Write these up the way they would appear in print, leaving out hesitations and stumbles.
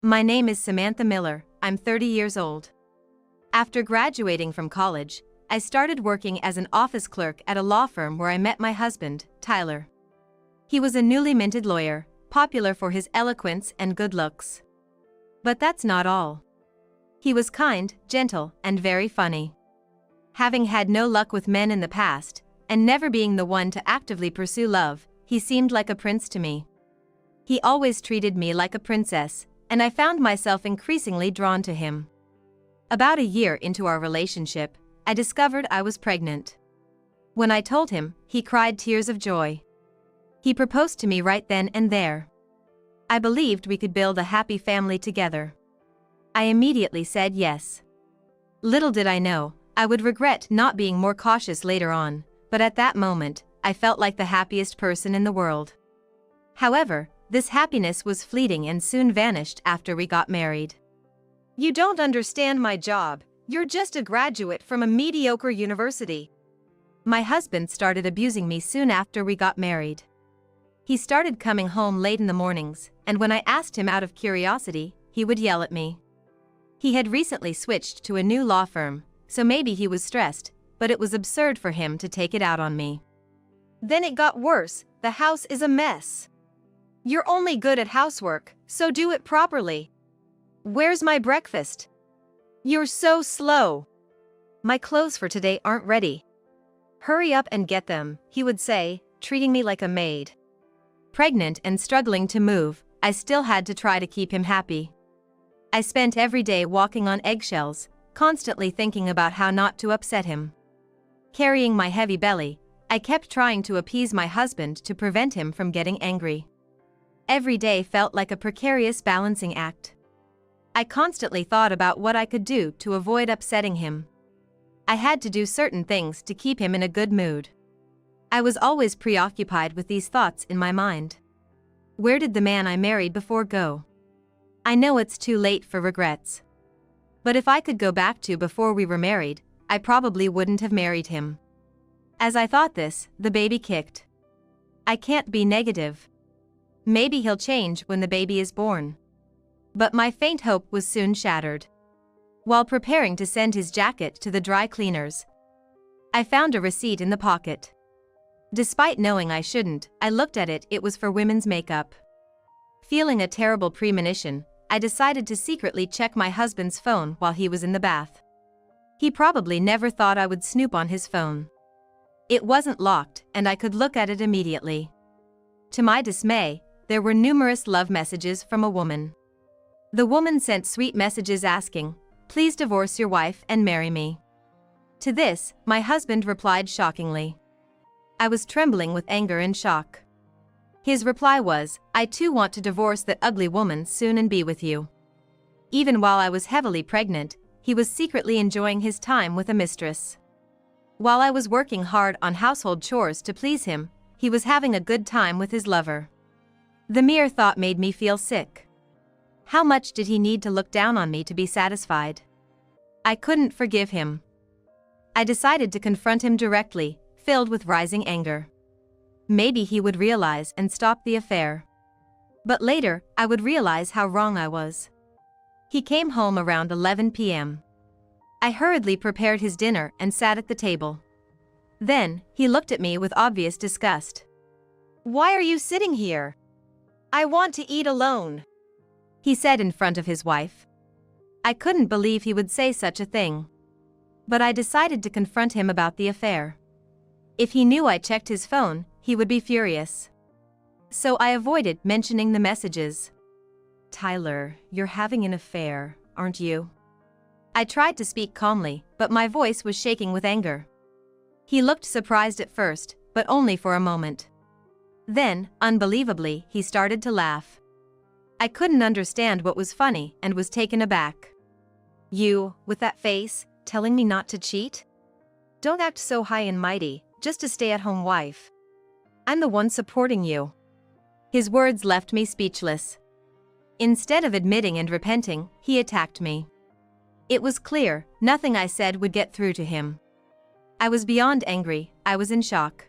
My name is Samantha Miller, I'm 30 years old. After graduating from college, I started working as an office clerk at a law firm where I met my husband, Tyler. He was a newly minted lawyer, popular for his eloquence and good looks. But that's not all. He was kind, gentle, and very funny. Having had no luck with men in the past, and never being the one to actively pursue love, he seemed like a prince to me. He always treated me like a princess, and I found myself increasingly drawn to him. About a year into our relationship, I discovered I was pregnant. When I told him, he cried tears of joy. He proposed to me right then and there. I believed we could build a happy family together. I immediately said yes. Little did I know, I would regret not being more cautious later on, but at that moment, I felt like the happiest person in the world. However, this happiness was fleeting and soon vanished after we got married. You don't understand my job, you're just a graduate from a mediocre university. My husband started abusing me soon after we got married. He started coming home late in the mornings, and when I asked him out of curiosity, he would yell at me. He had recently switched to a new law firm, so maybe he was stressed, but it was absurd for him to take it out on me. Then it got worse, the house is a mess. You're only good at housework, so do it properly. Where's my breakfast? You're so slow. My clothes for today aren't ready. Hurry up and get them, he would say, treating me like a maid. Pregnant and struggling to move, I still had to try to keep him happy. I spent every day walking on eggshells, constantly thinking about how not to upset him. Carrying my heavy belly, I kept trying to appease my husband to prevent him from getting angry. Every day felt like a precarious balancing act. I constantly thought about what I could do to avoid upsetting him. I had to do certain things to keep him in a good mood. I was always preoccupied with these thoughts in my mind. Where did the man I married before go? I know it's too late for regrets. But if I could go back to before we were married, I probably wouldn't have married him. As I thought this, the baby kicked. I can't be negative. Maybe he'll change when the baby is born. But my faint hope was soon shattered. While preparing to send his jacket to the dry cleaners, I found a receipt in the pocket. Despite knowing I shouldn't, I looked at it. It was for women's makeup. Feeling a terrible premonition, I decided to secretly check my husband's phone while he was in the bath. He probably never thought I would snoop on his phone. It wasn't locked, and I could look at it immediately. To my dismay, there were numerous love messages from a woman. The woman sent sweet messages asking, "Please divorce your wife and marry me." To this, my husband replied shockingly. I was trembling with anger and shock. His reply was, "I too want to divorce that ugly woman soon and be with you." Even while I was heavily pregnant, he was secretly enjoying his time with a mistress. While I was working hard on household chores to please him, he was having a good time with his lover. The mere thought made me feel sick. How much did he need to look down on me to be satisfied? I couldn't forgive him. I decided to confront him directly, filled with rising anger. Maybe he would realize and stop the affair. But later, I would realize how wrong I was. He came home around 11 p.m. I hurriedly prepared his dinner and sat at the table. Then, he looked at me with obvious disgust. "Why are you sitting here? I want to eat alone," he said in front of his wife. I couldn't believe he would say such a thing. But I decided to confront him about the affair. If he knew I checked his phone, he would be furious. So I avoided mentioning the messages. "Tyler, you're having an affair, aren't you?" I tried to speak calmly, but my voice was shaking with anger. He looked surprised at first, but only for a moment. Then, unbelievably, he started to laugh. I couldn't understand what was funny and was taken aback. "You, with that face, telling me not to cheat? Don't act so high and mighty, just a stay-at-home wife. I'm the one supporting you." His words left me speechless. Instead of admitting and repenting, he attacked me. It was clear, nothing I said would get through to him. I was beyond angry, I was in shock.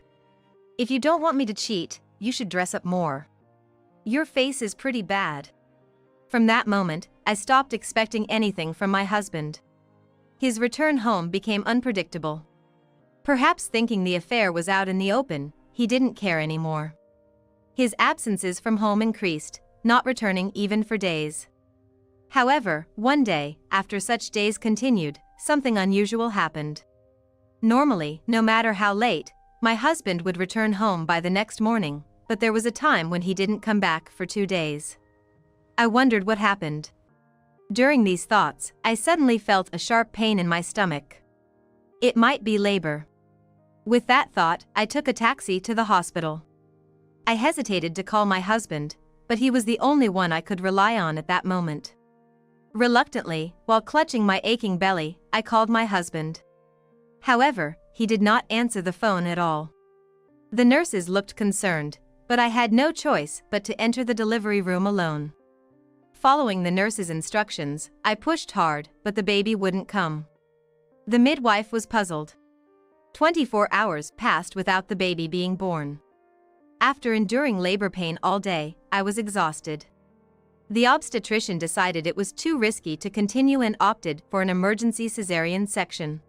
"If you don't want me to cheat, you should dress up more. Your face is pretty bad." From that moment, I stopped expecting anything from my husband. His return home became unpredictable. Perhaps thinking the affair was out in the open, he didn't care anymore. His absences from home increased, not returning even for days. However, one day, after such days continued, something unusual happened. Normally, no matter how late, my husband would return home by the next morning, but there was a time when he didn't come back for 2 days. I wondered what happened. During these thoughts, I suddenly felt a sharp pain in my stomach. It might be labor. With that thought, I took a taxi to the hospital. I hesitated to call my husband, but he was the only one I could rely on at that moment. Reluctantly, while clutching my aching belly, I called my husband. However, he did not answer the phone at all. The nurses looked concerned, but I had no choice but to enter the delivery room alone. Following the nurse's instructions, I pushed hard, but the baby wouldn't come. The midwife was puzzled. 24 hours passed without the baby being born. After enduring labor pain all day, I was exhausted. The obstetrician decided it was too risky to continue and opted for an emergency cesarean section.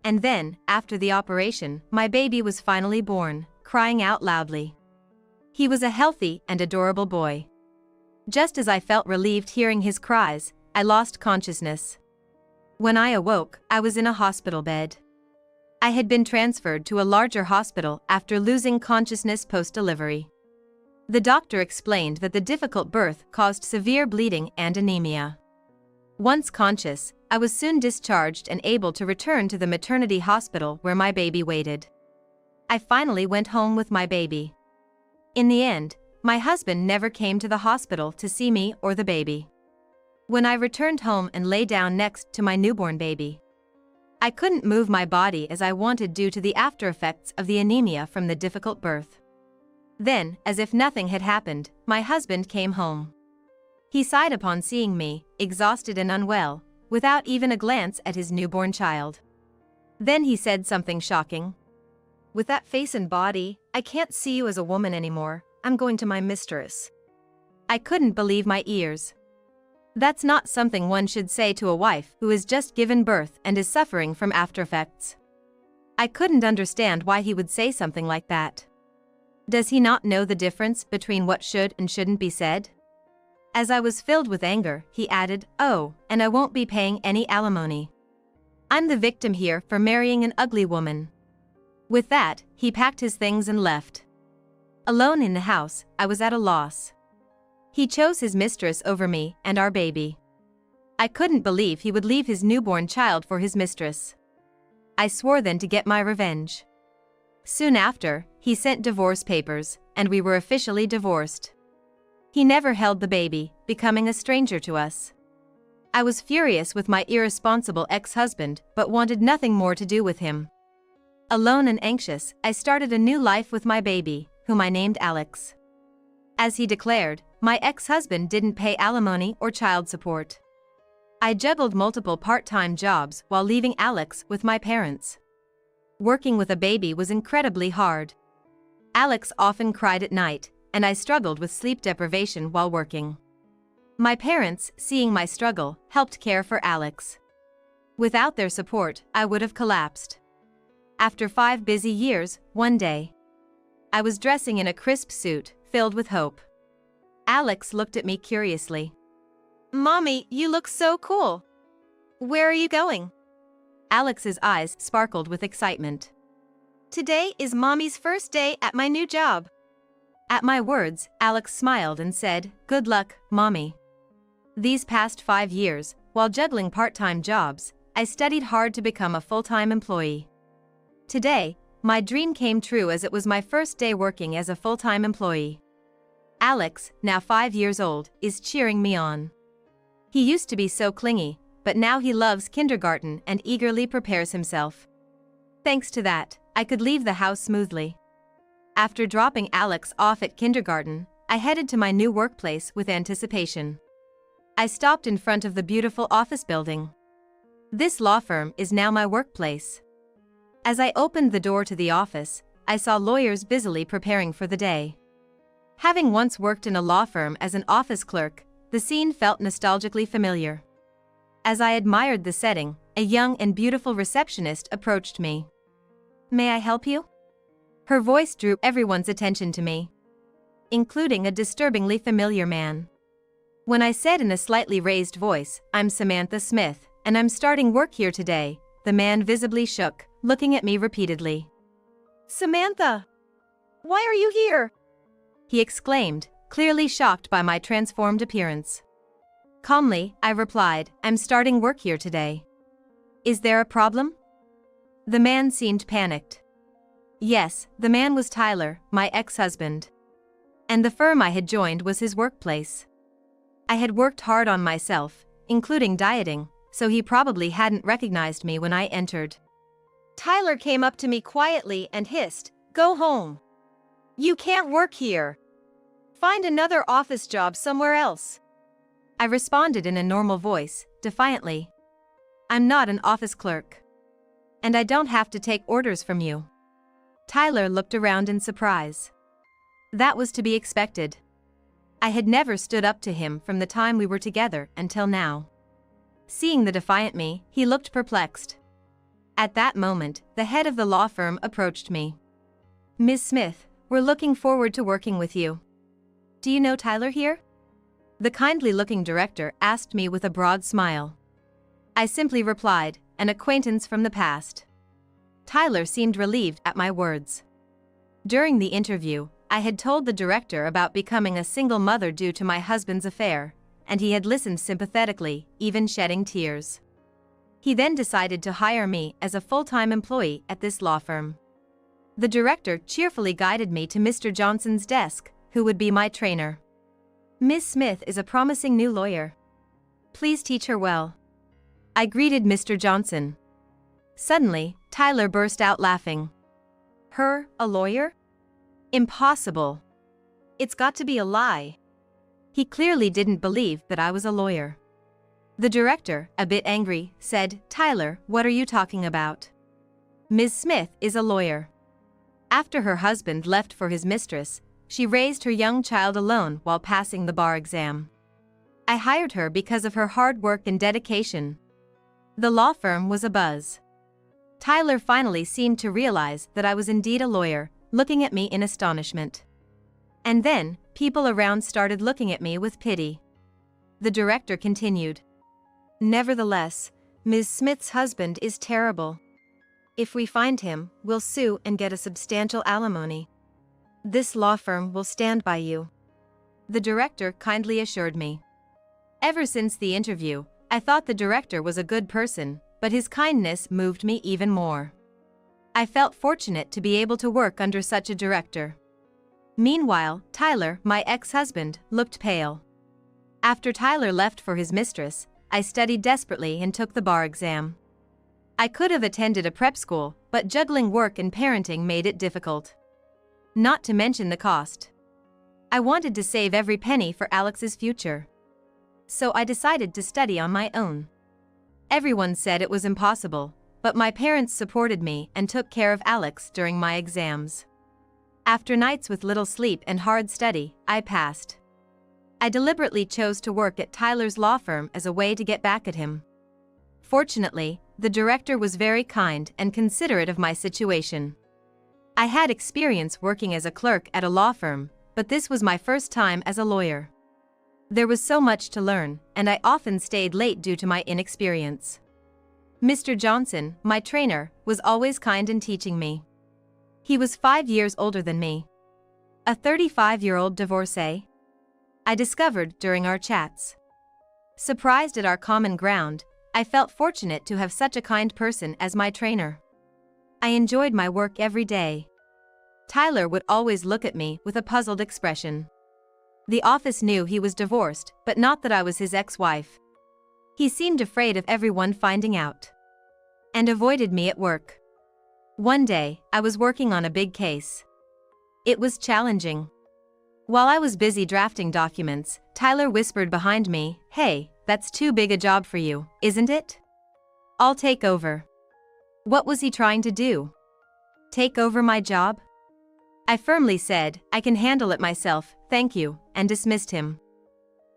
And then, after the operation, my baby was finally born, crying out loudly. He was a healthy and adorable boy. Just as I felt relieved hearing his cries, I lost consciousness. When I awoke, I was in a hospital bed. I had been transferred to a larger hospital after losing consciousness post-delivery. The doctor explained that the difficult birth caused severe bleeding and anemia. Once conscious, I was soon discharged and able to return to the maternity hospital where my baby waited. I finally went home with my baby. In the end, my husband never came to the hospital to see me or the baby. When I returned home and lay down next to my newborn baby, I couldn't move my body as I wanted due to the after-effects of the anemia from the difficult birth. Then, as if nothing had happened, my husband came home. He sighed upon seeing me, exhausted and unwell, without even a glance at his newborn child. Then he said something shocking. "With that face and body, I can't see you as a woman anymore. I'm going to my mistress." I couldn't believe my ears. That's not something one should say to a wife who has just given birth and is suffering from aftereffects. I couldn't understand why he would say something like that. Does he not know the difference between what should and shouldn't be said? As I was filled with anger, he added, "Oh, and I won't be paying any alimony. I'm the victim here for marrying an ugly woman." With that, he packed his things and left. Alone in the house, I was at a loss. He chose his mistress over me and our baby. I couldn't believe he would leave his newborn child for his mistress. I swore then to get my revenge. Soon after, he sent divorce papers, and we were officially divorced. He never held the baby, becoming a stranger to us. I was furious with my irresponsible ex-husband, but wanted nothing more to do with him. Alone and anxious, I started a new life with my baby, whom I named Alex. As he declared, my ex-husband didn't pay alimony or child support. I juggled multiple part-time jobs while leaving Alex with my parents. Working with a baby was incredibly hard. Alex often cried at night, and I struggled with sleep deprivation while working. My parents, seeing my struggle, helped care for Alex. Without their support, I would have collapsed. After 5 busy years, one day, I was dressing in a crisp suit, filled with hope. Alex looked at me curiously. "Mommy, you look so cool. Where are you going?" Alex's eyes sparkled with excitement. "Today is Mommy's first day at my new job." At my words, Alex smiled and said, "Good luck, Mommy." These past 5 years, while juggling part-time jobs, I studied hard to become a full-time employee. Today, my dream came true as it was my first day working as a full-time employee. Alex, now 5 years old, is cheering me on. He used to be so clingy, but now he loves kindergarten and eagerly prepares himself. Thanks to that, I could leave the house smoothly. After dropping Alex off at kindergarten, I headed to my new workplace with anticipation. I stopped in front of the beautiful office building. This law firm is now my workplace. As I opened the door to the office, I saw lawyers busily preparing for the day. Having once worked in a law firm as an office clerk, The scene felt nostalgically familiar. As I admired the setting, a young and beautiful receptionist approached me. "May I help you?" Her voice drew everyone's attention to me, including a disturbingly familiar man. When I said in a slightly raised voice, "I'm Samantha Smith, and I'm starting work here today," the man visibly shook, looking at me repeatedly. "Samantha! Why are you here?" he exclaimed, clearly shocked by my transformed appearance. Calmly, I replied, "I'm starting work here today. Is there a problem?" The man seemed panicked. Yes, the man was Tyler, my ex-husband. And the firm I had joined was his workplace. I had worked hard on myself, including dieting, so he probably hadn't recognized me when I entered. Tyler came up to me quietly and hissed, "Go home. You can't work here. Find another office job somewhere else." I responded in a normal voice, defiantly. "I'm not an office clerk. And I don't have to take orders from you." Tyler looked around in surprise. That was to be expected. I had never stood up to him from the time we were together until now. Seeing the defiant me, he looked perplexed. At that moment, the head of the law firm approached me. "Ms. Smith, we're looking forward to working with you. Do you know Tyler here?" The kindly-looking director asked me with a broad smile. I simply replied, "An acquaintance from the past." Tyler seemed relieved at my words. During the interview, I had told the director about becoming a single mother due to my husband's affair, and he had listened sympathetically, even shedding tears. He then decided to hire me as a full-time employee at this law firm. The director cheerfully guided me to Mr. Johnson's desk, who would be my trainer. "Ms. Smith is a promising new lawyer. Please teach her well." I greeted Mr. Johnson. Suddenly, Tyler burst out laughing. "Her, a lawyer? Impossible. It's got to be a lie." He clearly didn't believe that I was a lawyer. The director, a bit angry, said, "Tyler, what are you talking about? Ms. Smith is a lawyer. After her husband left for his mistress, she raised her young child alone while passing the bar exam. I hired her because of her hard work and dedication." The law firm was abuzz. Tyler finally seemed to realize that I was indeed a lawyer, looking at me in astonishment. And then, people around started looking at me with pity. The director continued. "Nevertheless, Ms. Smith's husband is terrible. If we find him, we'll sue and get a substantial alimony. This law firm will stand by you." The director kindly assured me. Ever since the interview, I thought the director was a good person, but his kindness moved me even more. I felt fortunate to be able to work under such a director. Meanwhile, Tyler, my ex-husband, looked pale. After Tyler left for his mistress, I studied desperately and took the bar exam. I could have attended a prep school, but juggling work and parenting made it difficult. Not to mention the cost. I wanted to save every penny for Alex's future. So I decided to study on my own. Everyone said it was impossible, but my parents supported me and took care of Alex during my exams. After nights with little sleep and hard study, I passed. I deliberately chose to work at Tyler's law firm as a way to get back at him. Fortunately, the director was very kind and considerate of my situation. I had experience working as a clerk at a law firm, but this was my first time as a lawyer. There was so much to learn, and I often stayed late due to my inexperience. Mr. Johnson, my trainer, was always kind in teaching me. He was 5 years older than me. A 35-year-old divorcee? I discovered during our chats. Surprised at our common ground, I felt fortunate to have such a kind person as my trainer. I enjoyed my work every day. Tyler would always look at me with a puzzled expression. The office knew he was divorced, but not that I was his ex-wife. He seemed afraid of everyone finding out, and avoided me at work. One day, I was working on a big case. It was challenging. While I was busy drafting documents, Tyler whispered behind me, "Hey, that's too big a job for you, isn't it? I'll take over." What was he trying to do? Take over my job? I firmly said, "I can handle it myself, thank you," and dismissed him.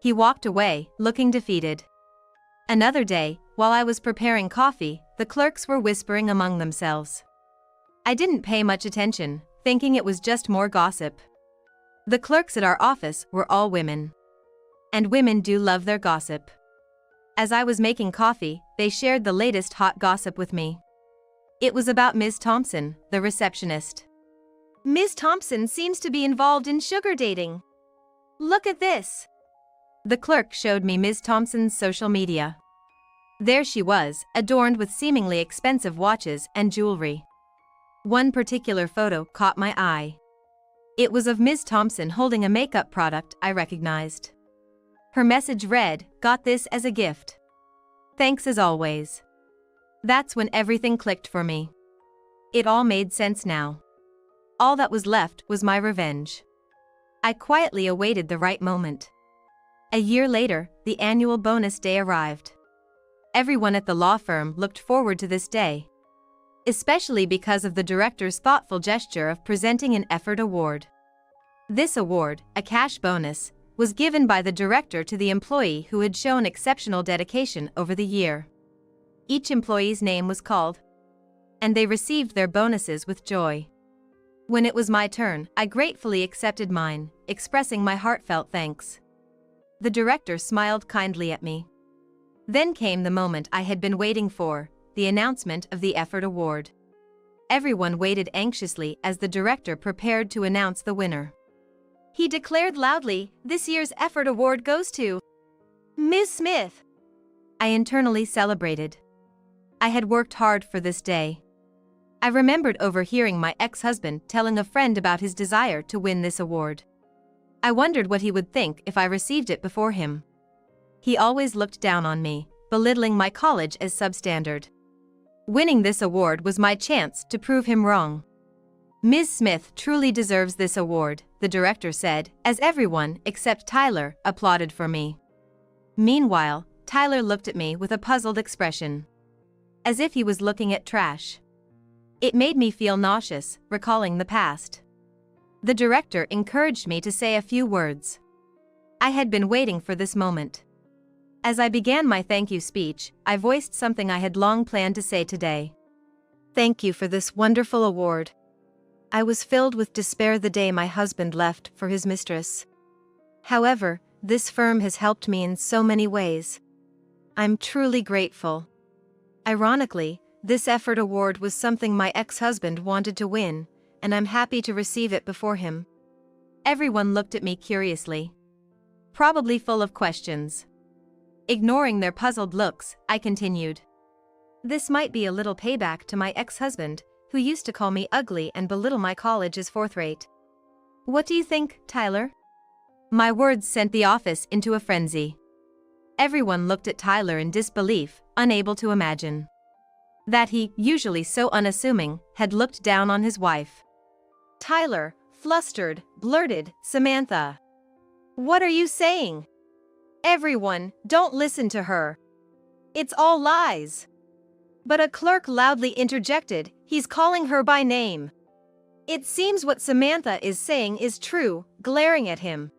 He walked away, looking defeated. Another day, while I was preparing coffee, the clerks were whispering among themselves. I didn't pay much attention, thinking it was just more gossip. The clerks at our office were all women. And women do love their gossip. As I was making coffee, they shared the latest hot gossip with me. It was about Ms. Thompson, the receptionist. Ms. Thompson seems to be involved in sugar dating. Look at this. The clerk showed me Ms. Thompson's social media. There she was, adorned with seemingly expensive watches and jewelry. One particular photo caught my eye. It was of Ms. Thompson holding a makeup product I recognized. Her message read, "Got this as a gift. Thanks as always." That's when everything clicked for me. It all made sense now. All that was left was my revenge. I quietly awaited the right moment. A year later, the annual bonus day arrived. Everyone at the law firm looked forward to this day, especially because of the director's thoughtful gesture of presenting an effort award. This award, a cash bonus, was given by the director to the employee who had shown exceptional dedication over the year. Each employee's name was called, and they received their bonuses with joy. When it was my turn, I gratefully accepted mine, expressing my heartfelt thanks. The director smiled kindly at me. Then came the moment I had been waiting for, the announcement of the effort award. Everyone waited anxiously as the director prepared to announce the winner. He declared loudly, "This year's effort award goes to Ms. Smith." I internally celebrated. I had worked hard for this day. I remembered overhearing my ex-husband telling a friend about his desire to win this award. I wondered what he would think if I received it before him. He always looked down on me, belittling my college as substandard. Winning this award was my chance to prove him wrong. Ms. Smith truly deserves this award, the director said, as everyone, except Tyler, applauded for me. Meanwhile, Tyler looked at me with a puzzled expression, as if he was looking at trash. It made me feel nauseous, recalling the past. The director encouraged me to say a few words. I had been waiting for this moment. As I began my thank you speech, I voiced something I had long planned to say today. Thank you for this wonderful award. I was filled with despair the day my husband left for his mistress. However, this firm has helped me in so many ways. I'm truly grateful. Ironically, this effort award was something my ex-husband wanted to win, and I'm happy to receive it before him. Everyone looked at me curiously, probably full of questions. Ignoring their puzzled looks, I continued. This might be a little payback to my ex-husband, who used to call me ugly and belittle my college as fourth-rate. What do you think, Tyler? My words sent the office into a frenzy. Everyone looked at Tyler in disbelief, unable to imagine that he, usually so unassuming, had looked down on his wife. Tyler, flustered, blurted, "Samantha, what are you saying? Everyone, don't listen to her. It's all lies." But a clerk loudly interjected, "He's calling her by name. It seems what Samantha is saying is true," glaring at him.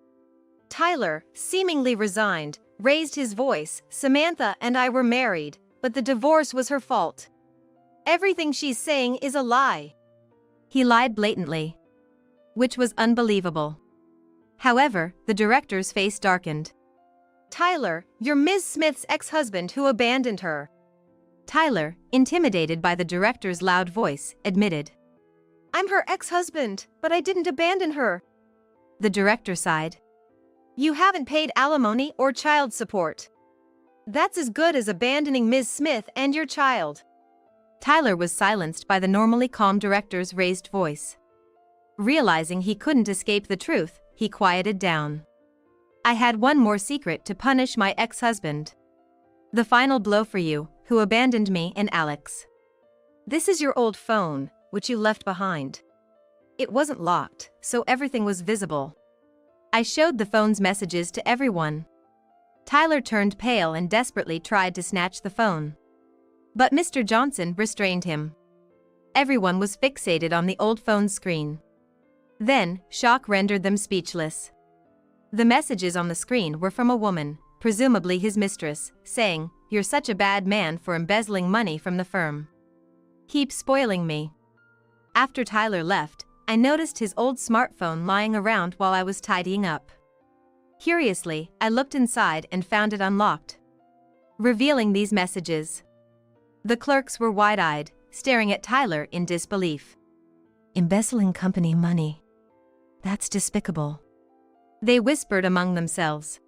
Tyler, seemingly resigned, raised his voice, "Samantha and I were married, but the divorce was her fault. Everything she's saying is a lie." He lied blatantly, which was unbelievable. However, the director's face darkened. "Tyler, you're Ms. Smith's ex-husband who abandoned her." Tyler, intimidated by the director's loud voice, admitted, "I'm her ex-husband, but I didn't abandon her." The director sighed. "You haven't paid alimony or child support. That's as good as abandoning Ms. Smith and your child." Tyler was silenced by the normally calm director's raised voice. Realizing he couldn't escape the truth, he quieted down. "I had one more secret to punish my ex-husband. The final blow for you, who abandoned me and Alex. This is your old phone, which you left behind. It wasn't locked, so everything was visible." I showed the phone's messages to everyone. Tyler turned pale and desperately tried to snatch the phone. But Mr. Johnson restrained him. Everyone was fixated on the old phone's screen. Then, shock rendered them speechless. The messages on the screen were from a woman, presumably his mistress, saying, "You're such a bad man for embezzling money from the firm. Keep spoiling me." After Tyler left, I noticed his old smartphone lying around while I was tidying up. Curiously, I looked inside and found it unlocked, revealing these messages. The clerks were wide-eyed, staring at Tyler in disbelief. "Embezzling company money. That's despicable," they whispered among themselves.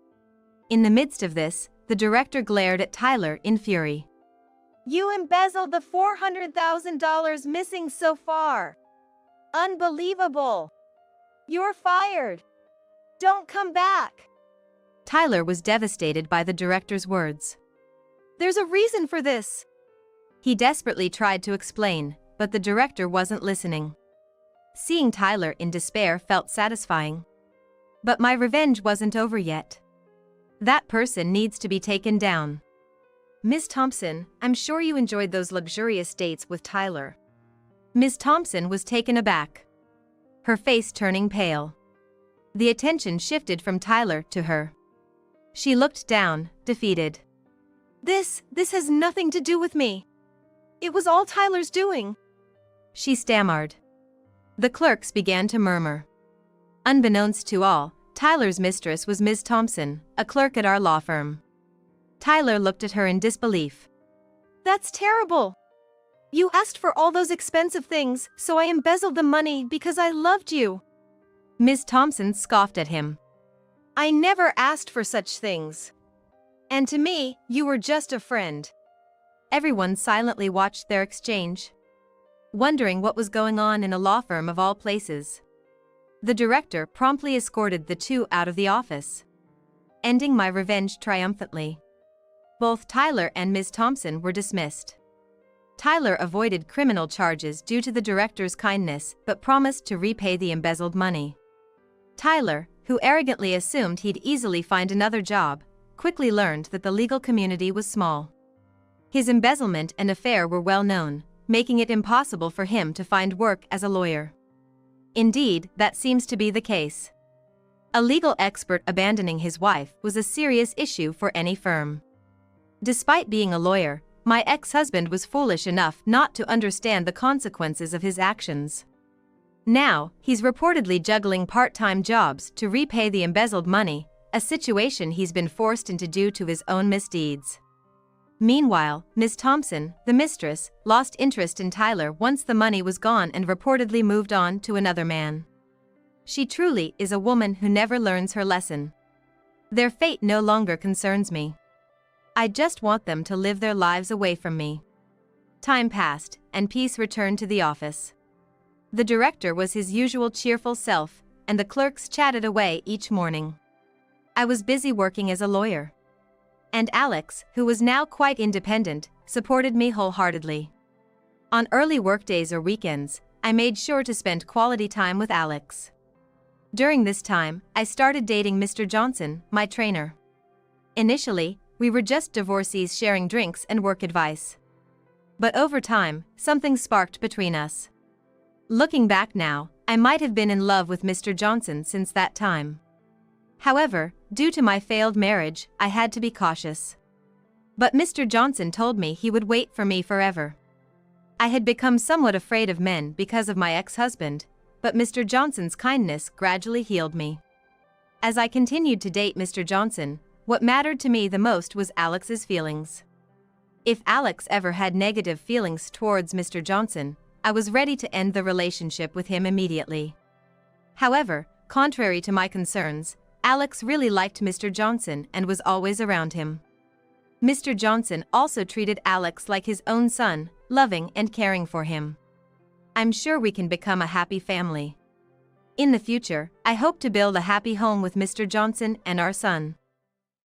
In the midst of this, the director glared at Tyler in fury. You embezzled the $400,000 missing so far. Unbelievable. You're fired. Don't come back. Tyler was devastated by the director's words. There's a reason for this. He desperately tried to explain, but the director wasn't listening. Seeing Tyler in despair felt satisfying. But my revenge wasn't over yet. That person needs to be taken down. Miss Thompson, I'm sure you enjoyed those luxurious dates with Tyler. Miss Thompson was taken aback, her face turning pale. The attention shifted from Tyler to her. She looked down, defeated. This has nothing to do with me. It was all Tyler's doing, she stammered. The clerks began to murmur. Unbeknownst to all, Tyler's mistress was Ms. Thompson, a clerk at our law firm. Tyler looked at her in disbelief. That's terrible. You asked for all those expensive things, so I embezzled the money because I loved you. Ms. Thompson scoffed at him. I never asked for such things. And to me, you were just a friend. Everyone silently watched their exchange, wondering what was going on in a law firm of all places. The director promptly escorted the two out of the office, ending my revenge triumphantly. Both Tyler and Ms. Thompson were dismissed. Tyler avoided criminal charges due to the director's kindness but promised to repay the embezzled money. Tyler, who arrogantly assumed he'd easily find another job, quickly learned that the legal community was small. His embezzlement and affair were well known, making it impossible for him to find work as a lawyer. Indeed, that seems to be the case. A legal expert abandoning his wife was a serious issue for any firm. Despite being a lawyer, my ex-husband was foolish enough not to understand the consequences of his actions. Now, he's reportedly juggling part-time jobs to repay the embezzled money, a situation he's been forced into due to his own misdeeds. Meanwhile, Ms. Thompson, the mistress, lost interest in Tyler once the money was gone and reportedly moved on to another man. She truly is a woman who never learns her lesson. Their fate no longer concerns me. I just want them to live their lives away from me. Time passed, and peace returned to the office. The director was his usual cheerful self, and the clerks chatted away each morning. I was busy working as a lawyer. And Alex, who was now quite independent, supported me wholeheartedly. On early workdays or weekends, I made sure to spend quality time with Alex. During this time, I started dating Mr. Johnson, my trainer. Initially, we were just divorcees sharing drinks and work advice. But over time, something sparked between us. Looking back now, I might have been in love with Mr. Johnson since that time. However, due to my failed marriage, I had to be cautious. But Mr. Johnson told me he would wait for me forever. I had become somewhat afraid of men because of my ex-husband, but Mr. Johnson's kindness gradually healed me. As I continued to date Mr. Johnson, what mattered to me the most was Alex's feelings. If Alex ever had negative feelings towards Mr. Johnson, I was ready to end the relationship with him immediately. However, contrary to my concerns, Alex really liked Mr. Johnson and was always around him. Mr. Johnson also treated Alex like his own son, loving and caring for him. I'm sure we can become a happy family. In the future, I hope to build a happy home with Mr. Johnson and our son.